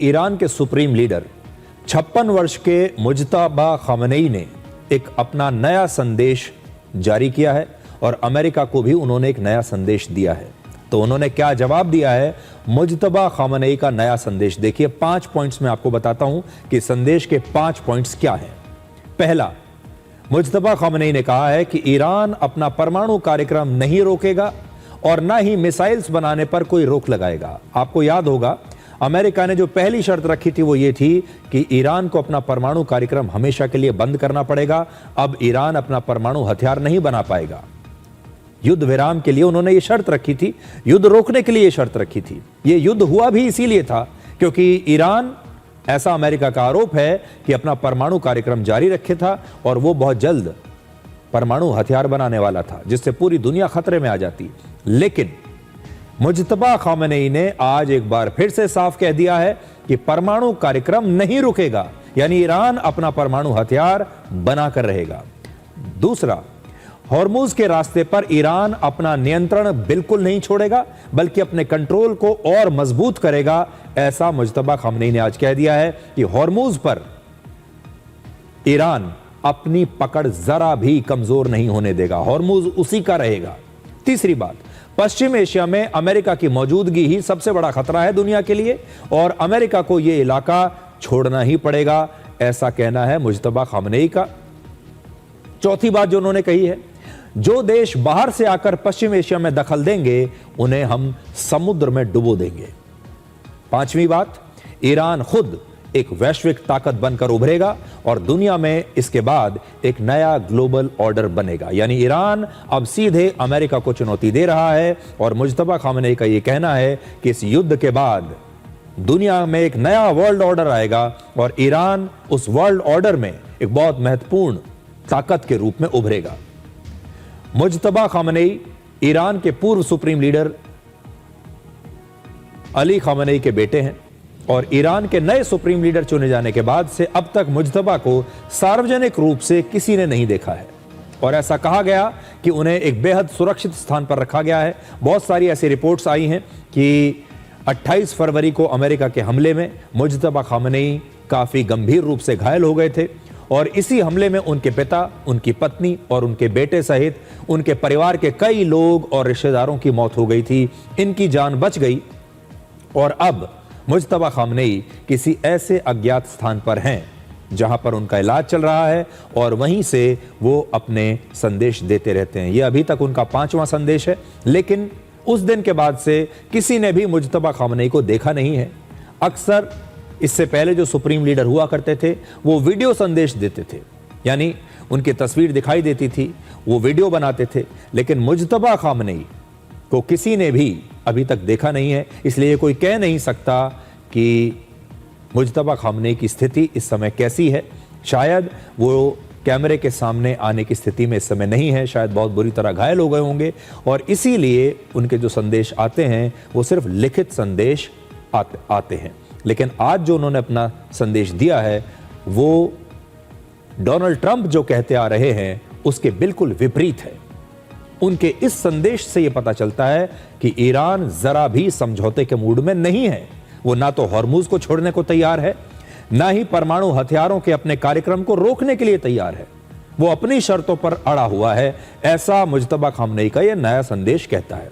Iran के supreme leader 56 वर्ष के मुज्तबा खामनेई ने एक अपना नया संदेश जारी किया है और अमेरिका को भी उन्होंने एक नया संदेश दिया है। तो उन्होंने क्या जवाब दिया है मुज्तबा खामनेई का नया संदेश, देखिए 5 पॉइंट्स में आपको बताता हूं कि संदेश के 5 पॉइंट्स क्या हैं। पहला, मुज्तबा खामनेई ने कहा है कि ईरान अपना परमाणु कार्यक्रम नहीं रोकेगा और ना ही मिसाइल्स बनाने पर कोई रोक लगाएगा। आपको याद होगा अमेरिका ने जो पहली शर्त रखी थी वो ये थी कि ईरान को अपना परमाणु कार्यक्रम हमेशा के लिए बंद करना पड़ेगा। अब ईरान अपना परमाणु हथियार नहीं बना पाएगा। युद्ध विराम के लिए उन्होंने ये शर्त रखी थी, युद्ध रोकने के लिए ये शर्त रखी थी। ये युद्ध हुआ भी इसीलिए था क्योंकि ईरान, ऐसा अमेरिका का आरोप है कि अपना परमाणु कार्यक्रम जारी रखे था और वो बहुत जल्द परमाणु हथियार बनाने वाला था जिससे पूरी दुनिया खतरे में आ जाती। लेकिन मुज्तबा खामनेई ने आज एक बार फिर से साफ कह दिया है कि परमाणु कार्यक्रम नहीं रुकेगा, यानी ईरान अपना परमाणु हथियार बनाकर रहेगा। दूसरा, हॉर्मुज के रास्ते पर ईरान अपना नियंत्रण बिल्कुल नहीं छोड़ेगा बल्कि अपने कंट्रोल को और मजबूत करेगा। ऐसा मुज्तबा खामनेई ने आज कह दिया है कि हॉर्मुज पर ईरान अपनी पकड़ जरा भी कमजोर नहीं होने देगा, हॉर्मुज उसी का रहेगा। तीसरी बात, पश्चिम एशिया में अमेरिका की मौजूदगी ही सबसे बड़ा खतरा है दुनिया के लिए और अमेरिका को यह इलाका छोड़ना ही पड़ेगा, ऐसा कहना है मुज्तबा खामनेई का। चौथी बात जो उन्होंने कही है, जो देश बाहर से आकर पश्चिम एशिया में दखल देंगे उन्हें हम समुद्र में डुबो देंगे। पांचवी बात, ईरान खुद एक वैश्विक ताकत बनकर उभरेगा और दुनिया में इसके बाद एक नया ग्लोबल ऑर्डर बनेगा, यानी ईरान अब सीधे अमेरिका को चुनौती दे रहा है। और मुज्तबा खामनेई का यह कहना है कि इस युद्ध के बाद दुनिया में एक नया वर्ल्ड ऑर्डर आएगा और ईरान उस वर्ल्ड ऑर्डर में एक बहुत महत्वपूर्ण ताकत के रूप में उभरेगा। मुज्तबा खामनेई ईरान के पूर्व सुप्रीम लीडर अली खामनेई के बेटे हैं और ईरान के नए सुप्रीम लीडर चुने जाने के बाद से अब तक मुज्तबा को सार्वजनिक रूप से किसी ने नहीं देखा है और ऐसा कहा गया कि उन्हें एक बेहद सुरक्षित स्थान पर रखा गया है। बहुत सारी ऐसी रिपोर्ट्स आई हैं कि 28 फरवरी को अमेरिका के हमले में मुज्तबा खामनेई काफी गंभीर रूप से घायल हो गए थे और इसी हमले में उनके पिता, उनकी पत्नी और उनके बेटे सहित उनके परिवार के कई लोग और रिश्तेदारों की मौत हो गई थी। इनकी जान बच गई और अब मुज्तबा खामनेई किसी ऐसे अज्ञात स्थान पर हैं जहां पर उनका इलाज चल रहा है और वहीं से वो अपने संदेश देते रहते हैं। यह अभी तक उनका 5वां संदेश है, लेकिन उस दिन के बाद से किसी ने भी मुज्तबा खामनेई को देखा नहीं है। अक्सर इससे पहले जो सुप्रीम लीडर हुआ करते थे वो वीडियो संदेश देते थे, यानी उनकी तस्वीर दिखाई देती थी, वो वीडियो बनाते थे, लेकिन मुज्तबा खामनेई को किसी ने भी अभी तक देखा नहीं है। इसलिए कोई कह नहीं सकता कि मुज्तबा खामनेई की स्थिति इस समय कैसी है। शायद वो कैमरे के सामने आने की स्थिति में इस समय नहीं है, शायद बहुत बुरी तरह घायल हो गए होंगे और इसीलिए उनके जो संदेश आते हैं वो सिर्फ लिखित संदेश आते हैं। लेकिन आज जो उन्होंने अपना संदेश दिया है वो डोनाल्ड ट्रंप जो कहते आ रहे हैं उसके बिल्कुल विपरीत है। उनके इस संदेश से यह पता चलता है कि ईरान जरा भी समझौते के मूड में नहीं है। वो ना तो हॉर्मुज को छोड़ने को तैयार है, ना ही परमाणु हथियारों के अपने कार्यक्रम को रोकने के लिए तैयार है। वो अपनी शर्तों पर अड़ा हुआ है, ऐसा मुज्तबा खामनेई का यह नया संदेश कहता है।